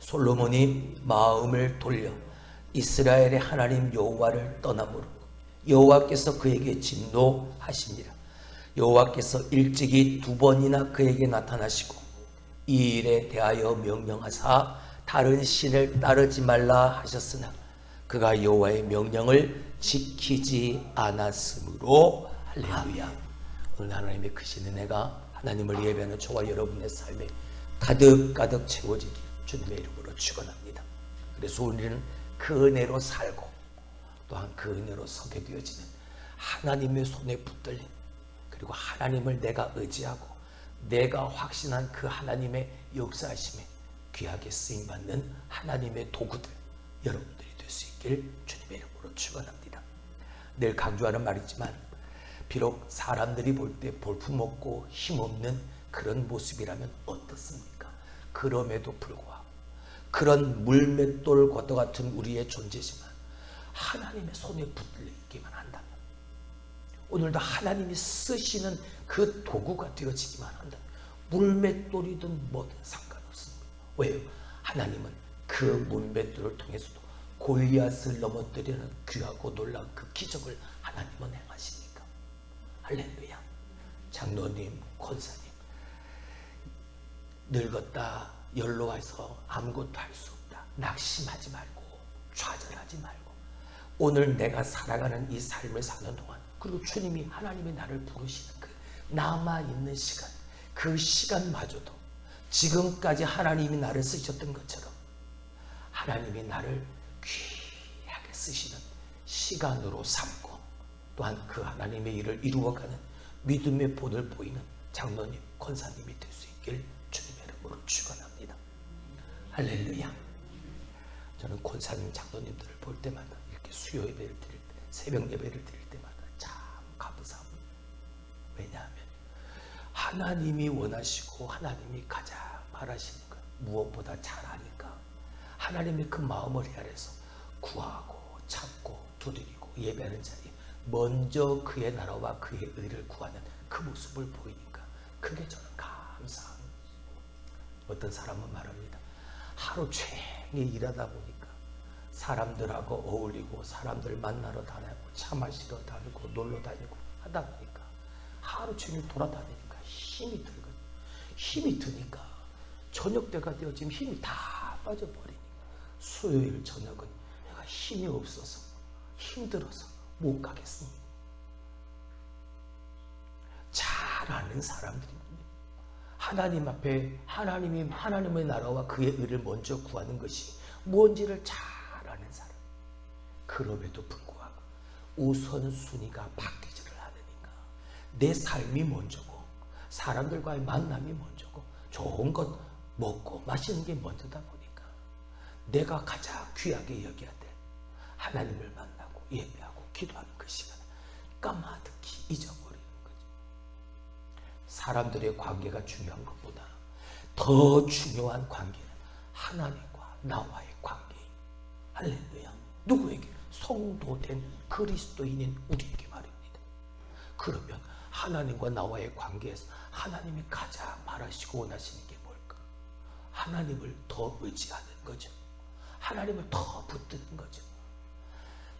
솔로몬이 마음을 돌려 이스라엘의 하나님 여호와를 떠나므로 여호와께서 그에게 진노하시니라. 여호와께서 일찍이 2번이나 그에게 나타나시고 이 일에 대하여 명령하사 다른 신을 따르지 말라 하셨으나 그가 여호와의 명령을 지키지 않았으므로. 할렐루야. 오늘 하나님의 크신 은혜가 하나님을 예배하는 저와 여러분의 삶에 가득가득 채워지길 주님의 이름으로 축원합니다. 그래서 우리는 그 은혜로 살고 또한 그 은혜로 서게 되어지는 하나님의 손에 붙들린, 그리고 하나님을 내가 의지하고 내가 확신한 그 하나님의 역사하심에 귀하게 쓰임받는 하나님의 도구들 여러분들이 될 수 있길 주님의 이름으로 축원합니다. 늘 강조하는 말이지만 비록 사람들이 볼 때 볼품없고 힘없는 그런 모습이라면 어떻습니까? 그럼에도 불구하고 그런 물맷돌과 같은 우리의 존재지만 하나님의 손에 붙들리기만 한다면, 오늘도 하나님이 쓰시는 그 도구가 되어지기만 한다면 물맷돌이든 뭐든 상관없습니다. 왜요? 하나님은 그 물맷돌을 통해서도 골리앗을 넘어뜨리는 귀하고 놀라운 그 기적을 하나님은 행하시니까. 할렐루야. 장로님, 권사님, 늙었다 연로해서 아무것도 할 수 없다 낙심하지 말고 좌절하지 말고 오늘 내가 살아가는 이 삶을 사는 동안, 그리고 주님이 하나님이 나를 부르시는 그 남아있는 시간, 그 시간마저도 지금까지 하나님이 나를 쓰셨던 것처럼 하나님이 나를 귀하게 쓰시는 시간으로 삼고 또한 그 하나님의 일을 이루어가는 믿음의 본을 보이는 장로님, 권사님이 될 수 있길 주님의 이름으로 축원합니다. 할렐루야. 저는 권사님, 장로님들을 볼 때마다 이렇게 수요 예배를 드릴 때, 새벽 예배를 드릴 때마다 참 감사합니다. 왜냐하면 하나님이 원하시고 하나님이 가장 바라시는 것 무엇보다 잘 아니까 하나님의 그 마음을 헤아려서 구하고 찾고 두드리고 예배하는 자리에 먼저 그의 나라와 그의 의를 구하는 그 모습을 보이니까 그게 저는 감사합니다. 어떤 사람은 말합니다. 하루 종일 일하다 보니까 사람들하고 어울리고 사람들 만나러 다니고 차 마시러 다니고 놀러 다니고 하다 보니까 하루 종일 돌아다니니까 힘이 들거든요. 힘이 드니까 저녁 때가 되어지면 힘이 다 빠져버리니까 수요일 저녁은 내가 힘이 없어서 힘들어서 못 가겠습니다. 잘 아는 사람들입니다. 하나님 앞에 하나님의 나라와 그의 의를 먼저 구하는 것이 뭔지를 잘 아는 사람. 그럼에도 불구하고 우선순위가 바뀌지를 않으니까 내 삶이 먼저고 사람들과의 만남이 먼저고 좋은 것 먹고 마시는 게 먼저다 보니까 내가 가장 귀하게 여겨야 될 하나님을 만나고 예배하고 기도하는 그 시간을 까마득히 잊어버리는 거죠. 사람들의 관계가 중요한 것보다 더 중요한 관계는 하나님과 나와의 관계예요. 할렐루야. 누구에게? 성도된 그리스도인인 우리에게 말입니다. 그러면 하나님과 나와의 관계에서 하나님이 가장 바라시고 원하시는 게 뭘까? 하나님을 더 의지하는 거죠. 하나님을 더 붙드는 거죠.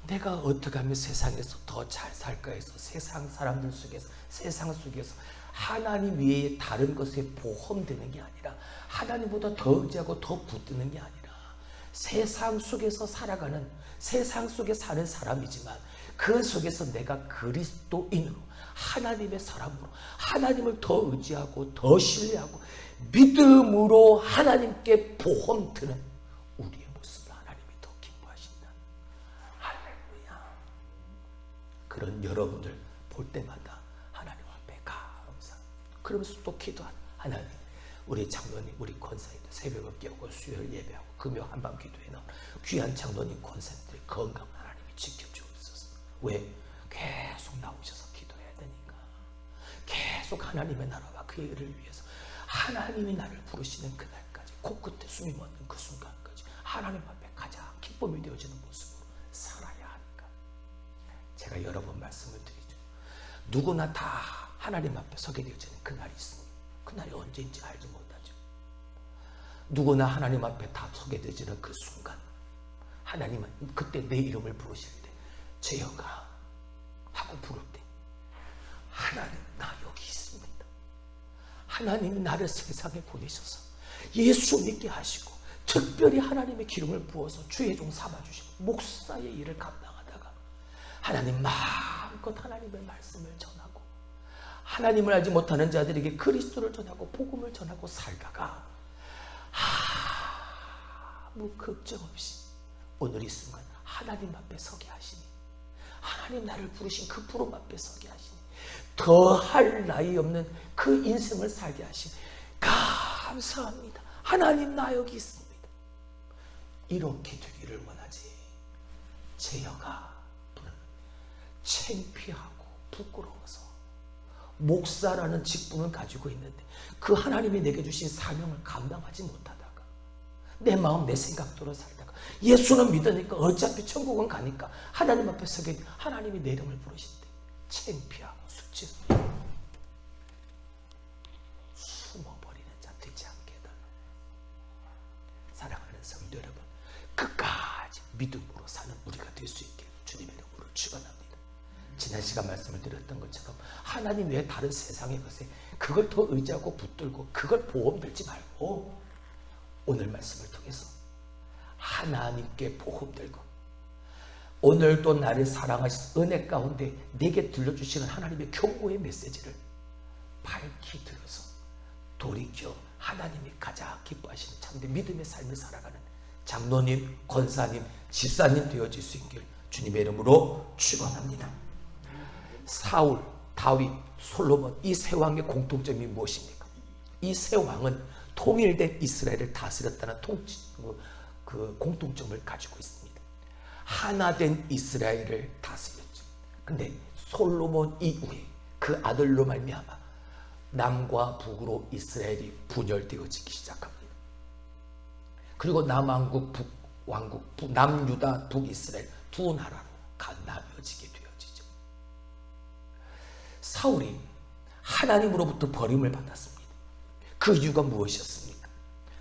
내가 어떻게 하면 세상에서 더 잘 살까 해서 세상 사람들 속에서, 세상 속에서 하나님 외에 다른 것에 보험되는 게 아니라 하나님보다 더 의지하고 더 붙드는 게 아니라 세상 속에서 살아가는, 세상 속에 사는 사람이지만 그 속에서 내가 그리스도인으로 하나님의 사람으로 하나님을 더 의지하고 더 신뢰하고 믿음으로 하나님께 보험 드는 우리의 모습을 하나님이 더 기뻐하신다. 할렐루야. 그런 여러분들 볼 때마다 하나님 앞에 감사, 그러면서 또 기도하는 하나님, 우리 장로님, 우리 권사님들 새벽을 깨우고 수요일 예배하고 금요 한밤 기도에 나오는 귀한 장로님, 권사님들의 건강 하나님이 지켜주옵소서. 왜? 계속 나오셔서 기도해야 되니까. 계속 하나님의 나라와 그의 일을 위해서 하나님이 나를 부르시는 그날까지, 코끝에 숨이 멎는 그 순간까지 하나님 앞에 가장 기쁨이 되어지는 모습으로 살아야 하니까. 제가 여러 번 말씀을 드리죠. 누구나 다 하나님 앞에 서게 되어지는 그날이 있습니다. 그날이 언제인지 알지 못하죠. 누구나 하나님 앞에 다 서게 되지는 그 순간 하나님은 그때 내 이름을 부르실 때 제여가 하고 부를 때 하나님 나 여기 있습니다. 하나님이 나를 세상에 보내셔서 예수 믿게 하시고 특별히 하나님의 기름을 부어서 주의 종 삼아주시고 목사의 일을 감당하다가 하나님 마음껏 하나님의 말씀을 전하고 하나님을 알지 못하는 자들에게 그리스도를 전하고 복음을 전하고 살다가 아무 걱정 없이 오늘 이 순간 하나님 앞에 서게 하시니 하나님 나를 부르신 그 부름 앞에 서게 하시니 더할 나위 없는 그 인생을 살게 하시니 감사합니다. 하나님 나 여기 있습니다. 이렇게 되기를 원하지. 제여가 창피하고 부끄러워서 목사라는 직분을 가지고 있는데 그 하나님이 내게 주신 사명을 감당하지 못하다가 내 마음 내 생각대로 살다가 예수는 믿으니까 어차피 천국은 가니까 하나님 앞에 서게 하나님이 내 이름을 부르실 때 창피하고 수치스럽고 숨어버리는 자 되지 않게 해달라. 사랑하는 성도 여러분, 끝까지 믿음으로 사는 우리가 될 수 있게 주님의 이름으로 축원합니다. 지난 시간 말씀을 드렸던 것처럼 하나님 외에 다른 세상의 것에 그걸 더 의지하고 붙들고 그걸 보험 들지 말고 오늘 말씀을 통해서 하나님께 보험 들고 오늘도 나를 사랑하신 은혜 가운데 내게 들려주시는 하나님의 경고의 메시지를 밝히 들어서 돌이켜 하나님이 가장 기뻐하시는 참된 믿음의 삶을 살아가는 장로님, 권사님, 집사님 되어질 수 있기를 주님의 이름으로 축원합니다. 사울, 다윗, 솔로몬 이 세 왕의 공통점이 무엇입니까? 이 세 왕은 통일된 이스라엘을 다스렸다는 공통점을 가지고 있습니다. 하나된 이스라엘을 다스렸죠. 근데 솔로몬 이후에 그 아들로 말미암아 남과 북으로 이스라엘이 분열되어지기 시작합니다. 그리고 남왕국, 북왕국, 남유다, 북이스라엘 두 나라로 나뉘어지게 되어지죠. 사울이 하나님으로부터 버림을 받았습니다. 그 이유가 무엇이었습니까?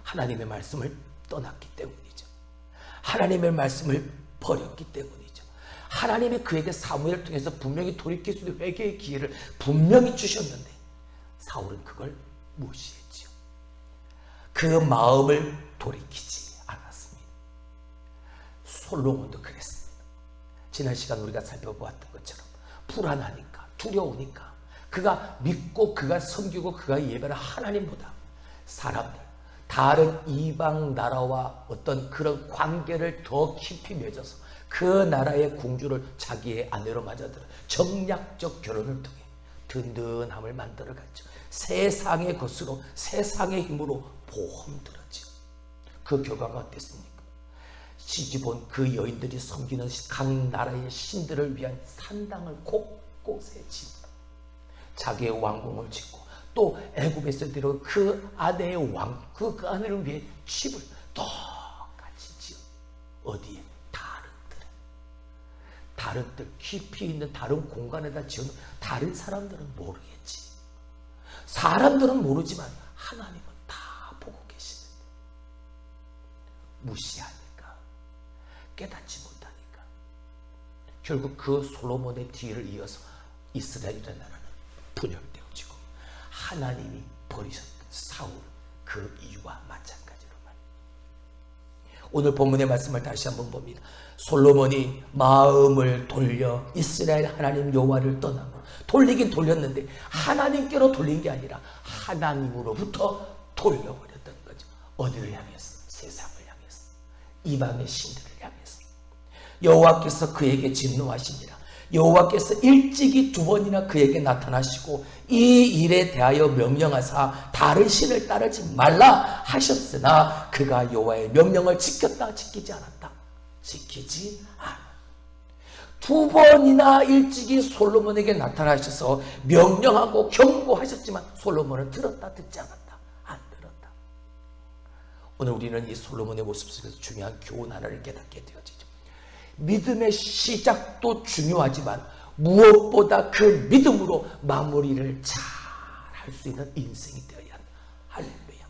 하나님의 말씀을 떠났기 때문이죠. 하나님의 말씀을 버렸기 때문이죠. 하나님이 그에게 사무엘을 통해서 분명히 돌이킬 수 있는 회개의 기회를 분명히 주셨는데 사울은 그걸 무시했죠. 그 마음을 돌이키지 않았습니다. 솔로몬도 그랬습니다. 지난 시간 우리가 살펴보았던 것처럼 불안하니까 두려우니까 그가 믿고 그가 섬기고 그가 예배를 하나님보다 사람들 다른 이방 나라와 어떤 그런 관계를 더 깊이 맺어서 그 나라의 공주를 자기의 아내로 맞아들여 정략적 결혼을 통해 든든함을 만들어갔죠. 세상의 것으로 세상의 힘으로 보험 들었죠. 그 결과가 어땠습니까? 시집온 그 여인들이 섬기는 각 나라의 신들을 위한 산당을 곳곳에 짓고 자기의 왕궁을 짓고 또 애굽에서 들어온 그 아내의 그 아내를 위해 집을 똑같이 지어 어디에? 다른 뜰 깊이 있는 다른 공간에다 지어놓은 다른 사람들은 모르겠지. 사람들은 모르지만 하나님은 다 보고 계시는데 무시하니까 깨닫지 못하니까 결국 그 솔로몬의 뒤를 이어서 이스라엘이라는 나라는 분열되어지고 하나님이 버리셨던 사울 그 이유와 마찬가지로 말입니다. 오늘 본문의 말씀을 다시 한번 봅니다. 솔로몬이 마음을 돌려 이스라엘 하나님 여호와를 떠나고 돌리긴 돌렸는데 하나님께로 돌린 게 아니라 하나님으로부터 돌려버렸던 거죠. 어디를 향해서? 세상을 향해서, 이방의 신들을 향해서. 여호와께서 그에게 진노하시니라. 여호와께서 일찍이 두 번이나 그에게 나타나시고 이 일에 대하여 명령하사 다른 신을 따르지 말라 하셨으나 그가 여호와의 명령을 지켰다 지키지 않았다. 지키지 않아. 두 번이나 일찍이 솔로몬에게 나타나셔서 명령하고 경고하셨지만 솔로몬은 들었다 듣지 않았다. 안 들었다. 오늘 우리는 이 솔로몬의 모습 속에서 중요한 교훈 하나를 깨닫게 되어지죠. 믿음의 시작도 중요하지만 무엇보다 그 믿음으로 마무리를 잘 할 수 있는 인생이 되어야 한다. 할렐루야.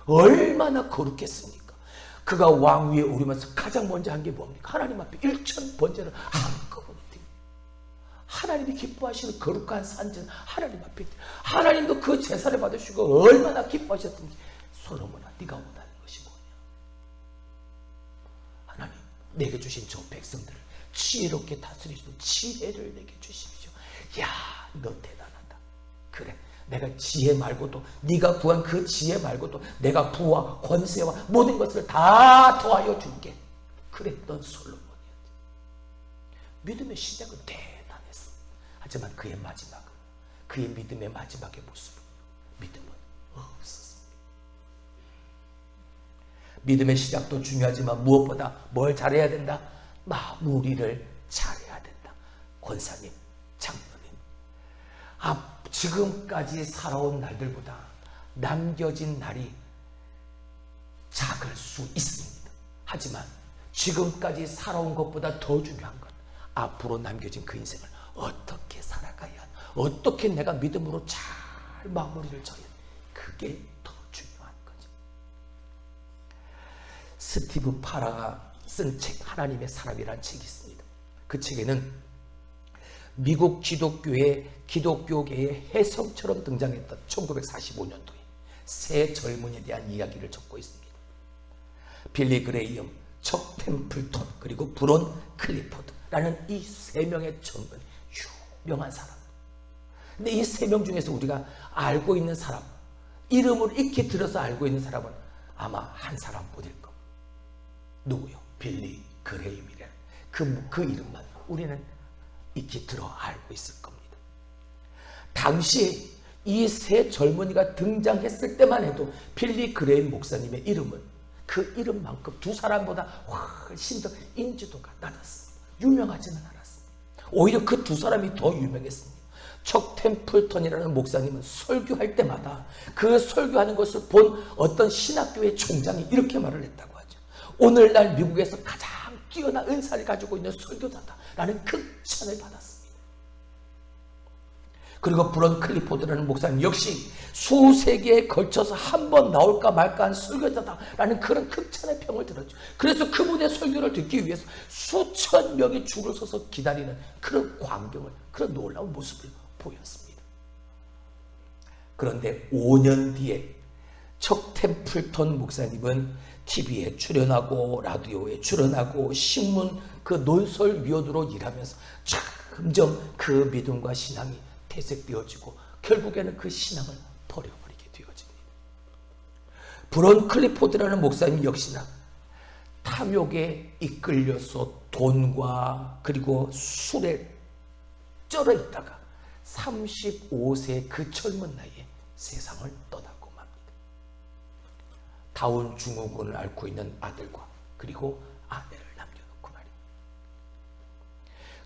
얼마나 거룩했습니까? 그가 왕 위에 오르면서 가장 먼저 한 게 뭡니까? 하나님 앞에 일천 번제를 한꺼번에 드립니다. 하나님이 기뻐하시는 거룩한 산전 하나님 앞에 하나님도 그 제사를 받으시고 얼마나 기뻐하셨든지 솔로몬아 네가 원하는 것이 뭐냐? 하나님 내게 주신 저 백성들을 지혜롭게 다스리시고 지혜를 내게 주십시오. 야, 너 대단하다. 그래, 내가 지혜 말고도 네가 구한 그 지혜 말고도 내가 부와 권세와 모든 것을 다 더하여 줄게. 그랬던 솔로몬이었지. 믿음의 시작은 대단했어. 하지만 그의 마지막은, 그의 믿음의 마지막의 모습은 믿음은 없었습니다. 믿음의 시작도 중요하지만 무엇보다 뭘 잘해야 된다? 마무리를 잘해야 된다. 권사님, 장로님, 지금까지 살아온 날들보다 남겨진 날이 작을 수 있습니다. 하지만 지금까지 살아온 것보다 더 중요한 건 앞으로 남겨진 그 인생을 어떻게 살아가야 하나, 어떻게 내가 믿음으로 잘 마무리를 져야 하나, 그게 더 중요한 거죠. 스티브 파라가 쓴 책 하나님의 사람이라는 책이 있습니다. 그 책에는 미국 기독교계의 혜성처럼 등장했던 1945년도에 세 젊은이에 대한 이야기를 적고 있습니다. 빌리 그레이엄, 척 템플턴, 그리고 브론 클리포드라는 이 세 명의 젊은 유명한 사람. 근데 이 세 명 중에서 우리가 알고 있는 사람, 이름을 익히 들어서 알고 있는 사람은 아마 한 사람뿐일 겁니다. 누구요? 빌리 그레이엄이라는 그 이름만 우리는 익히 들어 알고 있을 겁니다. 당시에 이 세 젊은이가 등장했을 때만 해도 빌리 그레이엄 목사님의 이름은 그 이름만큼 두 사람보다 훨씬 더 인지도가 낮았습니다. 유명하지는 않았습니다. 오히려 그 두 사람이 더 유명했습니다. 척 템플턴이라는 목사님은 설교할 때마다 그 설교하는 것을 본 어떤 신학교의 총장이 이렇게 말을 했다고 하죠. 오늘날 미국에서 가장 뛰어난 은사를 가지고 있는 설교자다라는 극찬을 받았습니다. 그리고 브론 클리포드라는 목사님 역시 수세기에 걸쳐서 한 번 나올까 말까 한 설교자다라는 그런 극찬의 평을 들었죠. 그래서 그분의 설교를 듣기 위해서 수천 명이 줄을 서서 기다리는 그런 광경을, 그런 놀라운 모습을 보였습니다. 그런데 5년 뒤에 척 템플턴 목사님은 TV에 출연하고 라디오에 출연하고 신문 그 논설 위원으로 일하면서 점점 그 믿음과 신앙이 퇴색되어지고 결국에는 그 신앙을 버려버리게 되어집니다. 브론 클리포드라는 목사님 역시나 탐욕에 이끌려서 돈과 그리고 술에 쩔어 있다가 35세 그 젊은 나이에 세상을 떠나고 맙니다. 다운 증후군을 앓고 있는 아들과 그리고 아내를 남겨놓고 말입니다.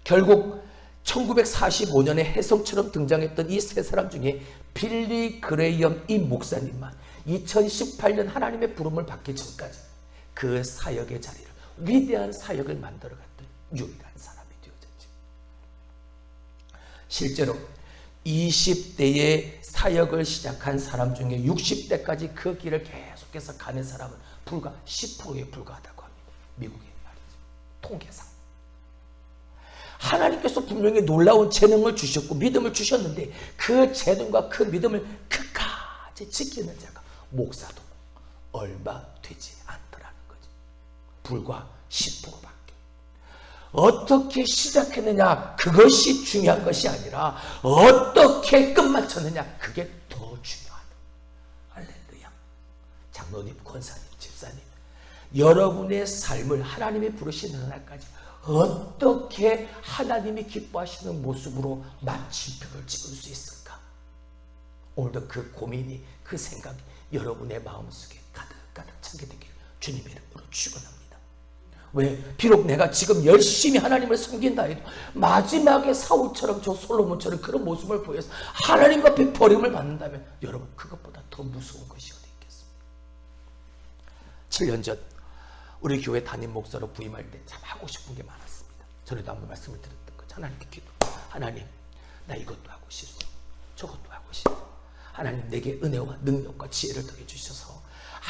결국 1945년에 혜성처럼 등장했던 이 세 사람 중에 빌리 그레이엄 이 목사님만 2018년 하나님의 부름을 받기 전까지 그 사역의 자리를, 위대한 사역을 만들어갔던 유일한 사람이 되어졌죠. 실제로 20대에 사역을 시작한 사람 중에 60대까지 그 길을 계속해서 가는 사람은 불과 10%에 불과하다고 합니다. 미국의 말이죠. 통계상. 하나님께서 분명히 놀라운 재능을 주셨고 믿음을 주셨는데 그 재능과 그 믿음을 끝까지 지키는 자가 목사도 얼마 되지 않더라는 거죠. 불과 10%밖에. 어떻게 시작했느냐 그것이 중요한 것이 아니라 어떻게 끝마쳤느냐 그게 더 중요하다. 할렐루야. 장로님, 권사님, 집사님, 여러분의 삶을 하나님이 부르시는 날까지 어떻게 하나님이 기뻐하시는 모습으로 마침표를 찍을 수 있을까? 오늘도 그 고민이, 그 생각이 여러분의 마음속에 가득가득 차게 되길 주님의 이름으로 축원합니다. 왜? 비록 내가 지금 열심히 하나님을 섬긴다 해도 마지막에 사울처럼 저 솔로몬처럼 그런 모습을 보여서 하나님 앞에 버림을 받는다면 여러분 그것보다 더 무서운 것이 어디 있겠습니까? 7년 전 우리 교회 담임 목사로 부임할 때 참 하고 싶은 게 많았습니다. 전에도 한번 말씀을 드렸던 거죠. 하나님께 기도. 하나님, 나 이것도 하고 싶어. 저것도 하고 싶어. 하나님 내게 은혜와 능력과 지혜를 더해 주셔서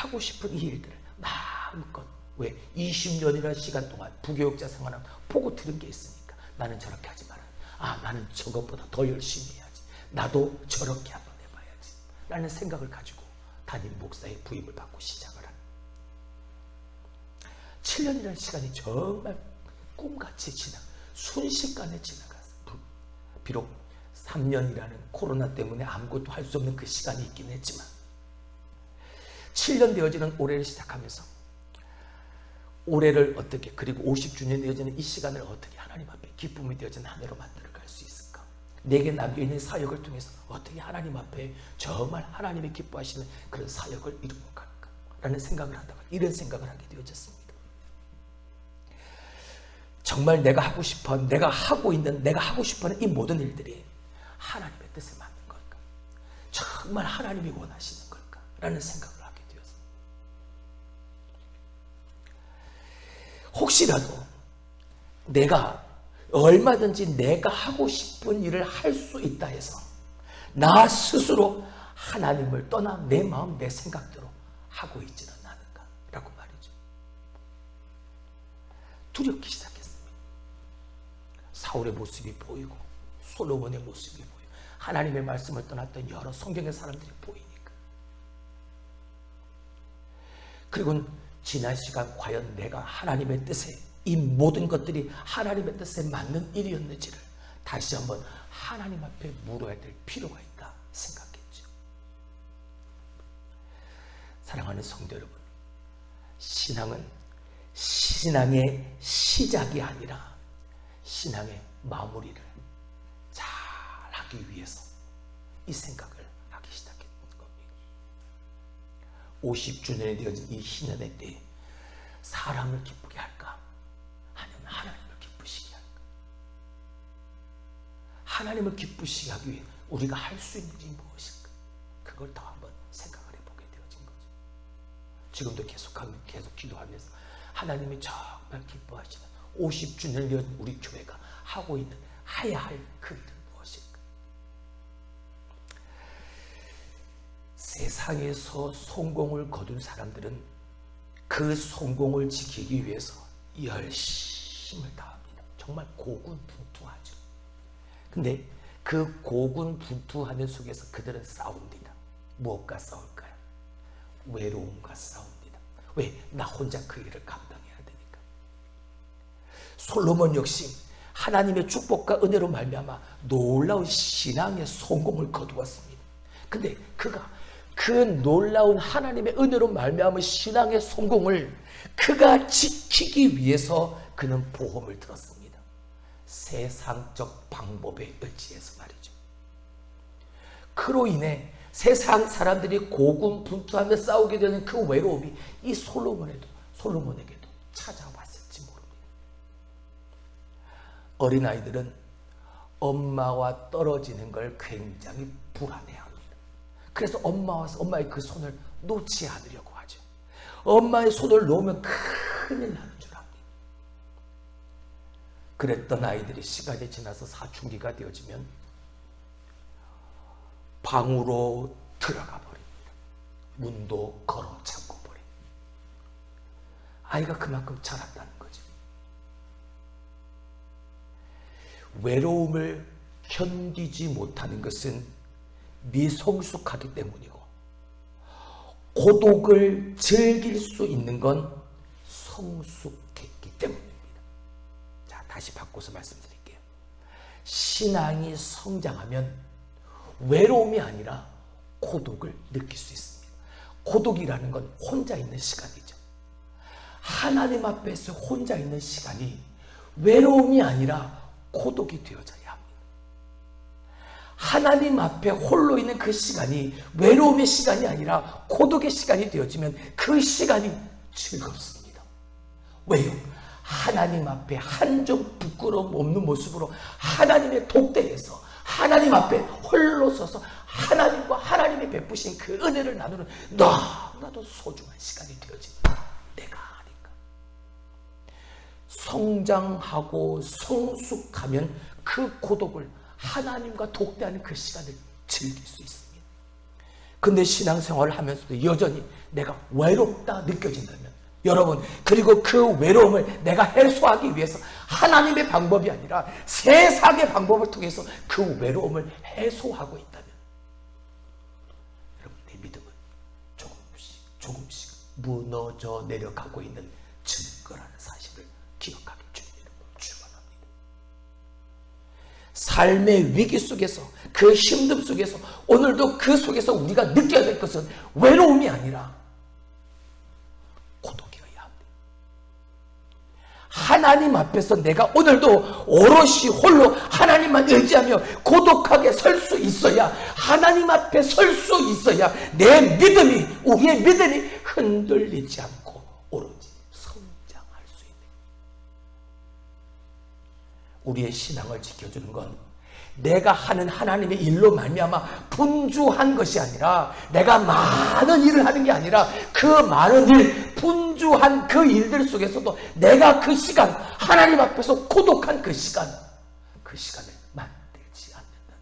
하고 싶은 이 일들을 마음껏, 왜 20년이라는 시간 동안 부교육자 생활을 보고 들은 게 있으니까 나는 저렇게 하지 마라. 나는 저것보다 더 열심히 해야지. 나도 저렇게 한번 해봐야지 라는 생각을 가지고 담임 목사의 부임을 받고 시작을 한 7년이라는 시간이 정말 꿈같이 순식간에 지나갔어. 비록 3년이라는 코로나 때문에 아무것도 할 수 없는 그 시간이 있긴 했지만 7년 되어지는 올해를 시작하면서 올해를 어떻게, 그리고 50주년 되어지는 이 시간을 어떻게 하나님 앞에 기쁨이 되어지는 한 해로 만들어갈 수 있을까? 내게 남겨있는 사역을 통해서 어떻게 하나님 앞에 정말 하나님이 기뻐하시는 그런 사역을 이루어 갈까? 라는 생각을 하다가 이런 생각을 하게 되어졌습니다. 정말 내가 하고 싶어, 내가 하고 있는, 내가 하고 싶어하는 이 모든 일들이 하나님의 뜻에 맞는 걸까? 정말 하나님이 원하시는 걸까? 라는 생각을 하게 되었습니다. 혹시라도 내가 얼마든지 내가 하고 싶은 일을 할 수 있다 해서 나 스스로 하나님을 떠나 내 마음, 내 생각대로 하고 있지는 않은가? 라고 말이죠. 두렵기 시작했습니다. 사울의 모습이 보이고 솔로몬의 모습이 보이고 하나님의 말씀을 떠났던 여러 성경의 사람들이 보이니까. 그리고 지난 시간 과연 내가 하나님의 뜻에, 이 모든 것들이 하나님의 뜻에 맞는 일이었는지를 다시 한번 하나님 앞에 물어야 될 필요가 있다 생각했죠. 사랑하는 성도 여러분, 신앙은 신앙의 시작이 아니라 신앙의 마무리를 잘 하기 위해서 이 생각을 하기 시작했던 겁니다. 50주년이 되어진 이 희년의 때에 사람을 기쁘게 할까? 아니면 하나님을 기쁘시게 할까? 하나님을 기쁘시게 하기 위해 우리가 할 수 있는 일이 무엇일까? 그걸 더 한번 생각을 해보게 되어진 거죠. 지금도 계속 기도하면서 하나님이 정말 기뻐하시는 50주년을 연 우리 교회가 하고 있는 해야 할 그 일은 무엇일까? 세상에서 성공을 거둔 사람들은 그 성공을 지키기 위해서 열심을 다합니다. 정말 고군분투하죠. 근데 그 고군분투하는 속에서 그들은 싸웁니다. 무엇과 싸울까요? 외로움과 싸웁니다. 왜? 나 혼자 그 일을 감당해야 되니까. 솔로몬 역시 하나님의 축복과 은혜로 말미암아 놀라운 신앙의 성공을 거두었습니다. 근데 그가 그 놀라운 하나님의 은혜로 말미암은 신앙의 성공을 그가 지키기 위해서 그는 보험을 들었습니다. 세상적 방법에 의지해서 말이죠. 그로 인해 세상 사람들이 고군분투하며 싸우게 되는 그 외로움이 이 솔로몬에게도 찾아왔을지 모릅니다. 어린아이들은 엄마와 떨어지는 걸 굉장히 불안해합니다. 그래서 엄마의 그 손을 놓지 않으려고 하죠. 엄마의 손을 놓으면 큰일 나는 줄 압니다. 그랬던 아이들이 시간이 지나서 사춘기가 되어지면 방으로 들어가 버립니다. 문도 걸어 잠궈 버립니다. 아이가 그만큼 자랐다는 거죠. 외로움을 견디지 못하는 것은 미성숙하기 때문이고, 고독을 즐길 수 있는 건 성숙했기 때문입니다. 자, 다시 바꿔서 말씀드릴게요. 신앙이 성장하면 외로움이 아니라 고독을 느낄 수 있습니다. 고독이라는 건 혼자 있는 시간이죠. 하나님 앞에서 혼자 있는 시간이 외로움이 아니라 고독이 되어져야 합니다. 하나님 앞에 홀로 있는 그 시간이 외로움의 시간이 아니라 고독의 시간이 되어지면 그 시간이 즐겁습니다. 왜요? 하나님 앞에 한 점 부끄러움 없는 모습으로 하나님의 독대에서 하나님 앞에 홀로 서서 하나님과 하나님의 베푸신 그 은혜를 나누는 너무나도 소중한 시간이 되어집니다. 내가 하니까. 성장하고 성숙하면 그 고독을, 하나님과 독대하는 그 시간을 즐길 수 있습니다. 근데 신앙생활을 하면서도 여전히 내가 외롭다 느껴진다면, 여러분, 그리고 그 외로움을 내가 해소하기 위해서 하나님의 방법이 아니라 세상의 방법을 통해서 그 외로움을 해소하고 있다면, 여러분, 내 믿음은 조금씩 무너져 내려가고 있는 증거라는 사실을 기억하길 주님의 이름으로 축원합니다. 삶의 위기 속에서, 그 힘듦 속에서, 오늘도 그 속에서 우리가 느껴야 될 것은 외로움이 아니라 고독이어야 합니다. 하나님 앞에서 내가 오늘도 오롯이 홀로 하나님만 의지하며 고독하게 설 수 있어야, 하나님 앞에 설 수 있어야 내 믿음이, 우리의 믿음이 흔들리지 않고 오로지 성장할 수 있는, 우리의 신앙을 지켜주는 건 내가 하는 하나님의 일로 말미암아 분주한 것이 아니라, 내가 많은 일을 하는 게 아니라, 그 많은 일, 분주한 그 일들 속에서도 내가 그 시간, 하나님 앞에서 고독한 그 시간을 만들지 않는다는,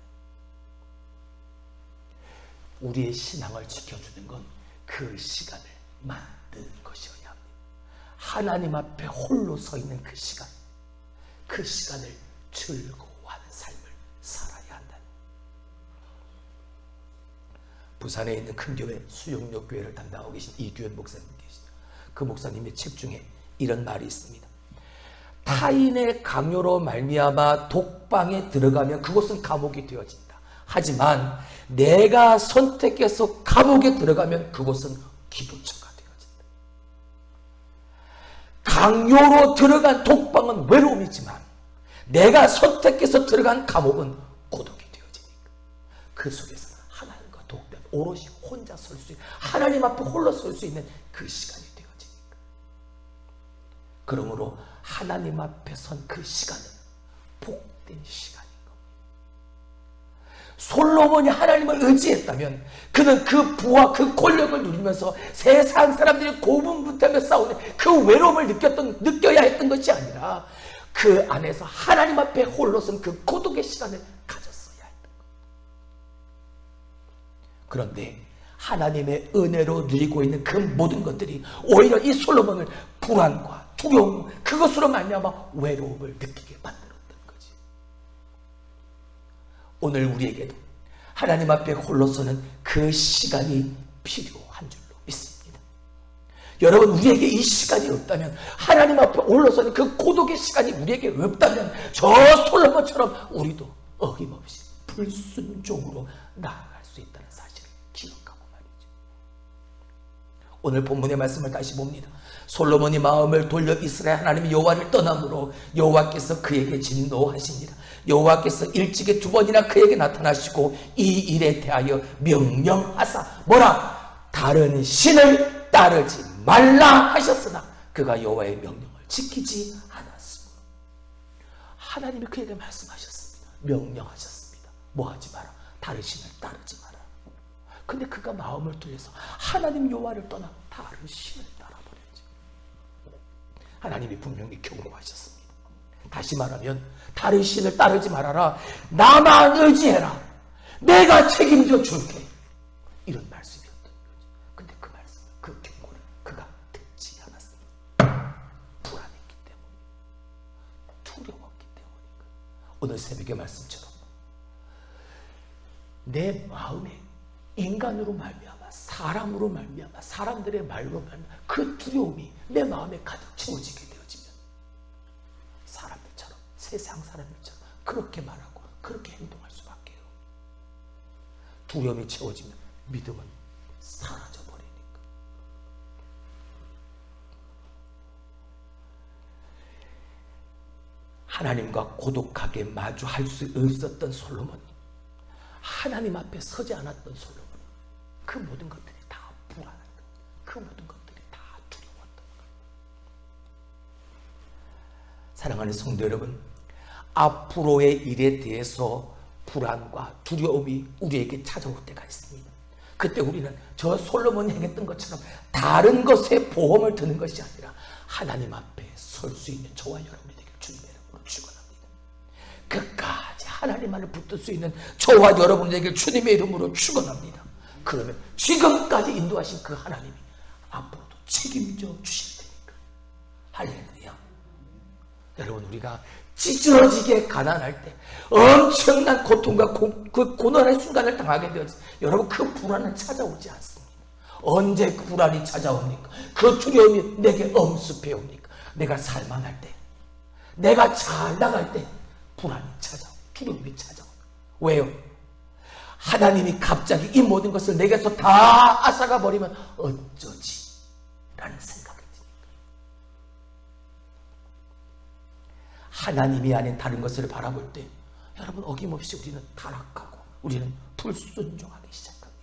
우리의 신앙을 지켜주는 건 그 시간을 만드는 것이어야 합니다. 하나님 앞에 홀로 서 있는 그 시간을 즐거워하는 삶을 살아야 한다. 부산에 있는 큰 교회, 수영역 교회를 담당하고 계신 이규현 목사님 계시죠. 그 목사님의 책 중에 이런 말이 있습니다. 타인의 강요로 말미암아 독방에 들어가면 그곳은 감옥이 되어진다. 하지만 내가 선택해서 감옥에 들어가면 그곳은 기도처가 되어진다. 강요로 들어간 독방은 외로움이지만 내가 선택해서 들어간 감옥은 고독이 되어지니까, 그 속에서 하나님과 독대 오롯이 혼자 설 수 있는, 하나님 앞에 홀로 설 수 있는 그 시간이 되어지니까, 그러므로 하나님 앞에 선 그 시간은 복된 시간인 겁니다. 솔로몬이 하나님을 의지했다면 그는 그 부와 그 권력을 누리면서 세상 사람들이 고분분투하며 싸우는 그 외로움을 느껴야 했던 것이 아니라, 그 안에서 하나님 앞에 홀로 선 그 고독의 시간을 가졌어야 했던 것. 그런데 하나님의 은혜로 누리고 있는 그 모든 것들이 오히려 이 솔로몬을 불안과 두려움, 그것으로 말미암아 외로움을 느끼게 만들었던 거지. 오늘 우리에게도 하나님 앞에 홀로 서는 그 시간이 필요한 줄로 믿습니다. 여러분, 우리에게 이 시간이 없다면, 하나님 앞에 홀로 서는 그 고독의 시간이 우리에게 없다면, 저 솔로몬처럼 우리도 어김없이 불순종으로 나아갈 수 있다는 사실을 기억하고 말이죠. 오늘 본문의 말씀을 다시 봅니다. 솔로몬이 마음을 돌려 이스라엘 하나님 여호와를 떠남으로 여호와께서 그에게 진노하십니다. 여호와께서 일찍이 2번이나 그에게 나타나시고 이 일에 대하여 명령하사 뭐라? 다른 신을 따르지 말라 하셨으나 그가 여호와의 명령을 지키지 않았으므로. 하나님이 그에게 말씀하셨습니다. 명령하셨습니다. 뭐 하지 마라? 다른 신을 따르지 마라. 근데 그가 마음을 돌려서 하나님 여호와를 떠나 다른 신을 따라버렸지. 하나님이 분명히 경고하셨습니다. 다시 말하면 다른 신을 따르지 말아라. 나만 의지해라. 내가 책임져 줄게. 이런 말씀이었던 거죠. 근데 그 말씀, 그 경고를 그가 듣지 않았습니다. 불안했기 때문에, 두려웠기 때문인가. 오늘 새벽의 말씀처럼 내 마음에 인간으로 말미암아, 사람으로 말미암아, 사람들의 말로 말미암아 그 두려움이 내 마음에 가득 채워지게 되어지면 사람들처럼, 세상 사람들처럼 그렇게 말하고 그렇게 행동할 수밖에요. 두려움이 채워지면 믿음은 사라져버리니까. 하나님과 고독하게 마주할 수 없었던 솔로몬이, 하나님 앞에 서지 않았던 솔로몬이 그 모든 것들이 다 불안한 것, 그 모든 것들이 다 두려웠던 것. 사랑하는 성도 여러분, 앞으로의 일에 대해서 불안과 두려움이 우리에게 찾아올 때가 있습니다. 그때 우리는 저 솔로몬이 행했던 것처럼 다른 것에 보험을 드는 것이 아니라 하나님 앞에 설 수 있는 저와 여러분이 되길 주님의 이름으로 축원합니다. 끝까지 하나님만을 붙들 수 있는 저와 여러분이 되길 주님의 이름으로 축원합니다. 그러면 지금까지 인도하신 그 하나님이 앞으로도 책임져 주실 테니까. 할렐루야. 여러분, 우리가 찌질어지게 가난할 때 엄청난 고통과 그 고난의 순간을 당하게 되어서 여러분, 그 불안은 찾아오지 않습니다. 언제 그 불안이 찾아옵니까? 그 두려움이 내게 엄습해 옵니까? 내가 살만할 때, 내가 잘 나갈 때 불안이 찾아오고 두려움이 찾아오고. 왜요? 하나님이 갑자기 이 모든 것을 내게서 다 앗아가 버리면 어쩌지? 라는 생각이 듭니다. 하나님이 아닌 다른 것을 바라볼 때 여러분, 어김없이 우리는 타락하고 우리는 불순종하기 시작합니다.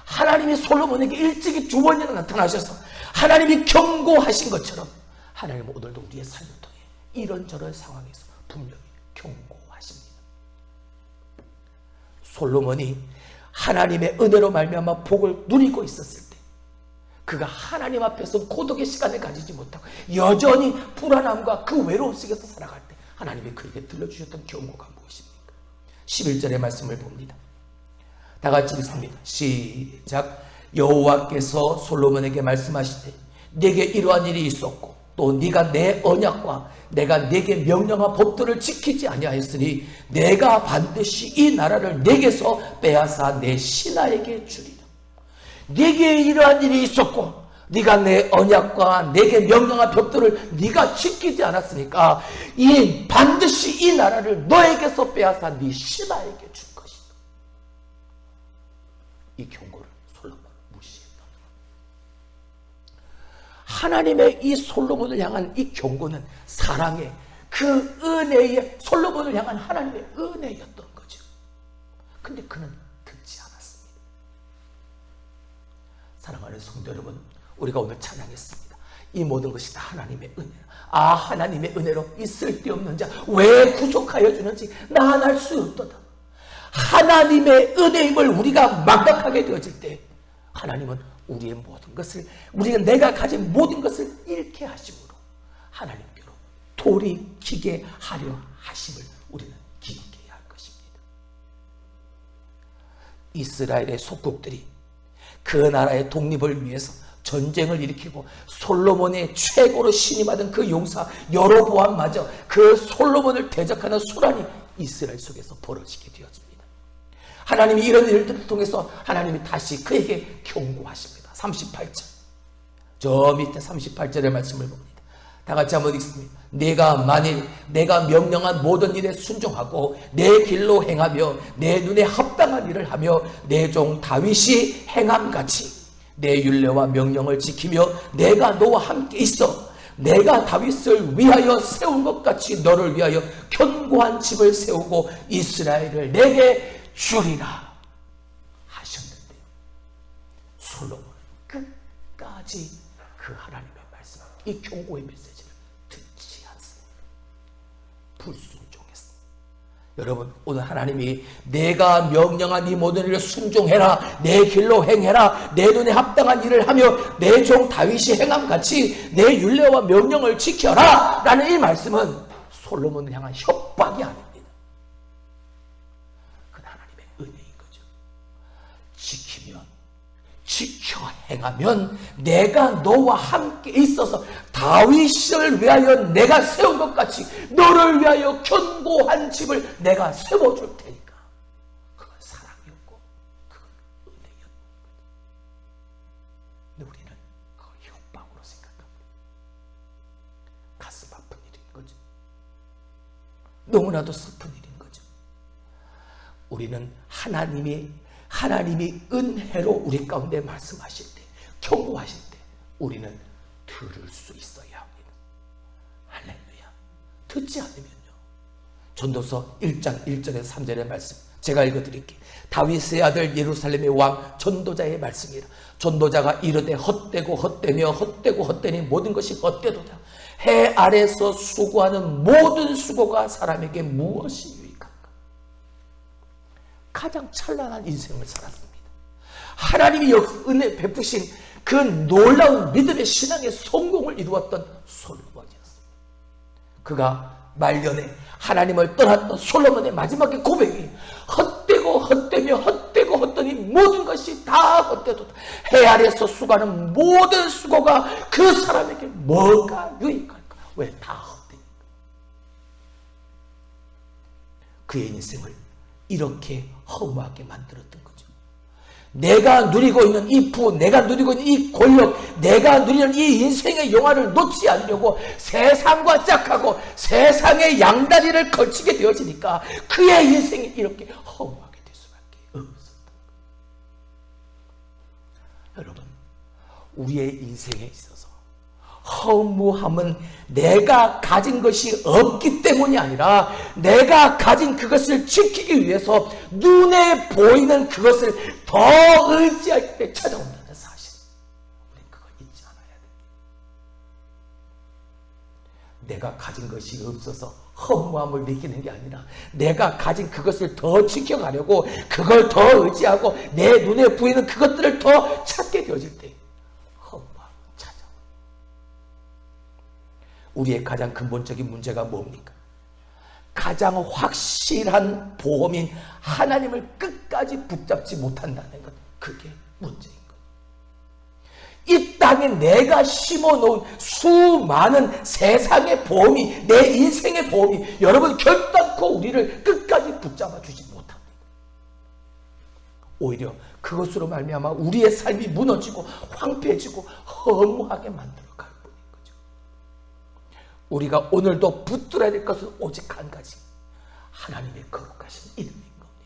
하나님이 솔로몬에게 일찍이 2번이나 나타나셔서 하나님이 경고하신 것처럼 하나님은 오늘도 우리의 삶을 통해 이런저런 상황에서 분명히 경고하십니다. 솔로몬이 하나님의 은혜로 말미암아 복을 누리고 있었을 때 그가 하나님 앞에서 고독의 시간을 가지지 못하고 여전히 불안함과 그 외로움 속에서 살아갈 때 하나님이 그에게 들려주셨던 경고가 무엇입니까? 11절의 말씀을 봅니다. 다 같이 읽습니다. 시작. 여호와께서 솔로몬에게 말씀하시되 네게 이러한 일이 있었고 또 네가 내 언약과 내가 네게 명령한 법도를 지키지 아니하였으니 내가 반드시 이 나라를 네게서 빼앗아 내 신하에게 주리라. 네게 이러한 일이 있었고 네가 내 언약과 내게 명령한 법도를 네가 지키지 않았으니까 반드시 이 나라를 너에게서 빼앗아 네 신하에게 줄 것이다. 이 경고를 솔로몬은 무시했다. 하나님의 이 솔로몬을 향한 이 경고는 사랑의 그 은혜의, 솔로몬을 향한 하나님의 은혜였던 거죠. 근데 그는 듣지 않았습니다. 사랑하는 성도 여러분, 우리가 오늘 찬양했습니다. 이 모든 것이 다 하나님의 은혜. 아, 하나님의 은혜로 이 쓸데없는 자 왜 구속하여 주는지 난 알 수 없도다. 하나님의 은혜임을 우리가 망각하게 되어질 때 하나님은 우리의 모든 것을, 우리가 내가 가진 모든 것을 잃게 하심으로 하나님께로 돌이키게 하려 하심을 우리는 기억해야 할 것입니다. 이스라엘의 속국들이 그 나라의 독립을 위해서 전쟁을 일으키고 솔로몬의 최고로 신임하던 그 용사 여로보암마저 그 솔로몬을 대적하는 소란이 이스라엘 속에서 벌어지게 되었습니다. 하나님이 이런 일들을 통해서 하나님이 다시 그에게 경고하십니다. 38절, 저 밑에 38절의 말씀을 봅니다. 다 같이 한번 읽습니다. 네가 만일 내가 명령한 모든 일에 순종하고 내 길로 행하며 내 눈에 합당한 일을 하며 내 종 다윗이 행함같이 내 율례와 명령을 지키며 내가 너와 함께 있어 내가 다윗을 위하여 세운 것 같이 너를 위하여 견고한 집을 세우고 이스라엘을 내게 주리라 하셨는데 솔로몬은 끝까지 그 하나님의 말씀, 이 경고의 메시지를 듣지 않습니다. 불순종했습니다. 여러분, 오늘 하나님이 내가 명령한 이 모든 일을 순종해라, 내 길로 행해라, 내 눈에 합당한 일을 하며 내 종 다윗이 행함같이 내 율례와 명령을 지켜라 라는 이 말씀은 솔로몬을 향한 협박이 아닙니다. 그건 하나님의 은혜인 거죠. 지켜 행하면 내가 너와 함께 있어서 다윗을 위하여 내가 세운 것 같이 너를 위하여 견고한 집을 내가 세워줄 테니까. 그건 사랑이었고 그건 은혜였고, 근데 우리는 그걸 협박으로 생각합니다. 가슴 아픈 일인 거죠. 너무나도 슬픈 일인 거죠. 우리는 하나님이 은혜로 우리 가운데 말씀하실 때, 경고하실 때 우리는 들을 수 있어야 합니다. 할렐루야. 듣지 않으면요. 전도서 1장 1절에서 3절의 말씀 제가 읽어드릴게요. 다윗의 아들 예루살렘의 왕 전도자의 말씀이라. 전도자가 이르되 헛되고 헛되며 헛되고 헛되니 모든 것이 헛되도다. 해 아래서 수고하는 모든 수고가 사람에게 무엇이 가장 찬란한 인생을 살았습니다. 하나님이 은혜 베푸신 그 놀라운 믿음의 신앙의 성공을 이루었던 솔로몬이었습니다. 그가 말년에 하나님을 떠났던 솔로몬의 마지막의 고백이 헛되고 헛되며 헛되고 헛되니 모든 것이 다 헛되도다. 해 아래서 수고하는 모든 수고가 그 사람에게 뭐가 유익할까? 왜? 다 헛되니까. 그의 인생을 이렇게 허무하게 만들었던 거죠. 내가 누리고 있는 이 부, 내가 누리고 있는 이 권력, 내가 누리는 이 인생의 영화를 놓지 않으려고 세상과 짝하고 세상의 양다리를 걸치게 되어지니까 그의 인생이 이렇게 허무하게 될 수밖에 없었다. 여러분, 우리의 인생에 있어서 허무함은 내가 가진 것이 없기 때문이 아니라 내가 가진 그것을 지키기 위해서 눈에 보이는 그것을 더 의지할 때 찾아온다는 사실. 우리는 그걸 잊지 않아야 됩니다. 내가 가진 것이 없어서 허무함을 느끼는 게 아니라 내가 가진 그것을 더 지켜가려고 그걸 더 의지하고 내 눈에 보이는 그것들을 더 찾게 되어질 때 우리의 가장 근본적인 문제가 뭡니까? 가장 확실한 보험인 하나님을 끝까지 붙잡지 못한다는 것. 그게 문제인 것. 이 땅에 내가 심어놓은 수많은 세상의 보험이, 내 인생의 보험이 여러분 결단코 우리를 끝까지 붙잡아 주지 못합니다. 오히려 그것으로 말미암아 우리의 삶이 무너지고 황폐해지고 허무하게 만들어 갈 뿐인 거죠. 우리가 오늘도 붙들어야 될 것은 오직 한 가지, 하나님의 거룩하신 이름인 겁니다.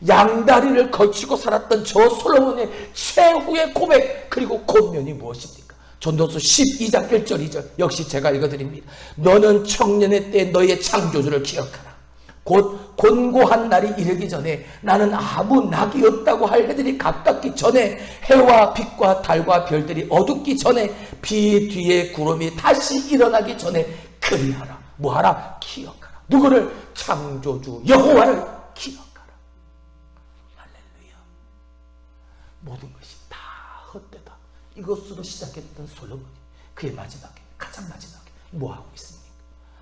양다리를 걸치고 살았던 저 솔로몬의 최후의 고백, 그리고 권면이 무엇입니까? 전도서 12장 1절 2절 역시 제가 읽어드립니다. 너는 청년의 때 너의 창조주를 기억하라. 곧 곤고한 날이 이르기 전에, 나는 아무 낙이 없다고 할 해들이 가깝기 전에, 해와 빛과 달과 별들이 어둡기 전에, 비 뒤에 구름이 다시 일어나기 전에 그리하라. 뭐하라? 기억하라. 누구를? 창조주 여호와를 기억하라. 할렐루야. 모든 것이 다 헛되다, 이것으로 시작했던 솔로몬이 그의 마지막에, 가장 마지막에 뭐하고 있습니까?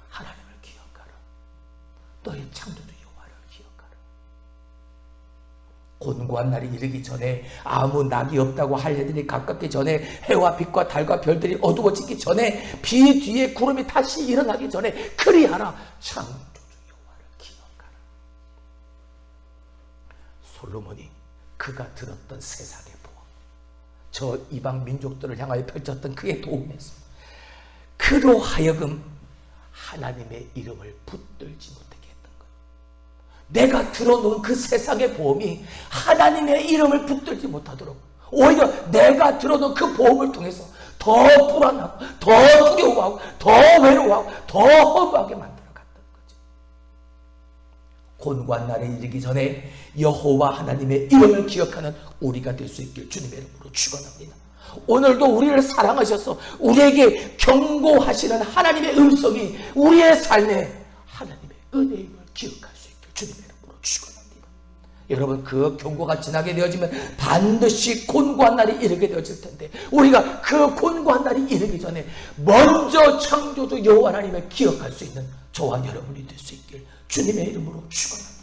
하나님을 기억하라. 너의 창조주 여호와를 기억하라. 곤고한 날이 이르기 전에, 아무 낙이 없다고 할 해들이 가깝기 전에, 해와 빛과 달과 별들이 어두워지기 전에, 비 뒤에 구름이 다시 일어나기 전에 그리하라. 창조주 여호와를 기억하라. 솔로몬이 그가 들었던 세상의 보험, 저 이방 민족들을 향하여 펼쳤던 그의 도움에서 그로 하여금 하나님의 이름을 붙들지 못하게 했던 거예요. 내가 들어놓은 그 세상의 보험이 하나님의 이름을 붙들지 못하도록, 오히려 내가 들어놓은 그 보험을 통해서 더 불안하고 더 두려워하고 더 외로워하고 더 허무하게 만들어갔던 거죠. 곤고한 날에 이르기 전에 여호와 하나님의 이름을 기억하는 우리가 될 수 있길 주님의 이름으로 축원합니다. 오늘도 우리를 사랑하셔서 우리에게 경고하시는 하나님의 음성이 우리의 삶에 하나님의 은혜임을 기억할 수 있길 주님의 이름으로 축원합니다. 여러분, 그 경고가 지나게 되어지면 반드시 곤고한 날이 이르게 되어질 텐데, 우리가 그 곤고한 날이 이르기 전에 먼저 창조주 여호와 하나님을 기억할 수 있는 저와 여러분이 될 수 있길 주님의 이름으로 축원합니다.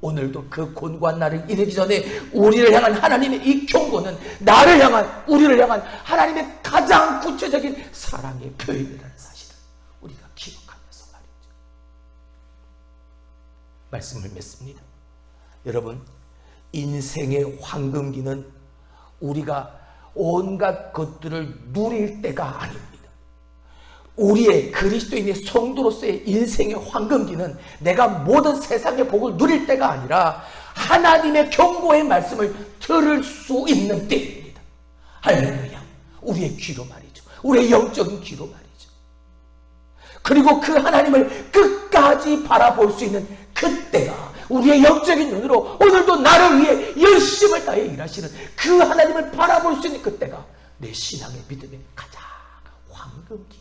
오늘도 그 곤고한 날을 이르기 전에 우리를 향한 하나님의 이 경고는 나를 향한, 우리를 향한 하나님의 가장 구체적인 사랑의 표현이라는 사실을 우리가 기억하면서 말이죠. 말씀을 맺습니다. 여러분, 인생의 황금기는 우리가 온갖 것들을 누릴 때가 아닙니다. 우리의 그리스도인의 성도로서의 인생의 황금기는 내가 모든 세상의 복을 누릴 때가 아니라 하나님의 경고의 말씀을 들을 수 있는 때입니다. 할렐루야. 우리의 귀로 말이죠. 우리의 영적인 귀로 말이죠. 그리고 그 하나님을 끝까지 바라볼 수 있는 그때가, 우리의 영적인 눈으로 오늘도 나를 위해 열심을 다해 일하시는 그 하나님을 바라볼 수 있는 그때가 내 신앙의 믿음의 가장 황금기.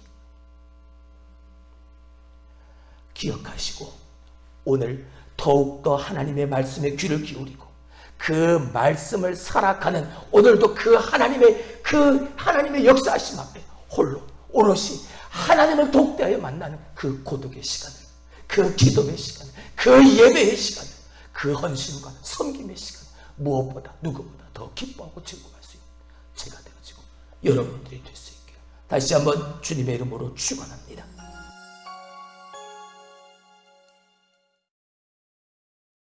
기억하시고 오늘 더욱더 하나님의 말씀에 귀를 기울이고 그 말씀을 살아가는, 오늘도 그 하나님의 역사하심 앞에 홀로 오롯이 하나님을 독대하여 만나는 그 고독의 시간을, 그 기도의 시간을, 그 예배의 시간을, 그 헌신과 섬김의 시간을 무엇보다 누구보다 더 기뻐하고 즐거워할 수 있는 제가 되어지고 여러분들이 될 수 있게 다시 한번 주님의 이름으로 축원합니다.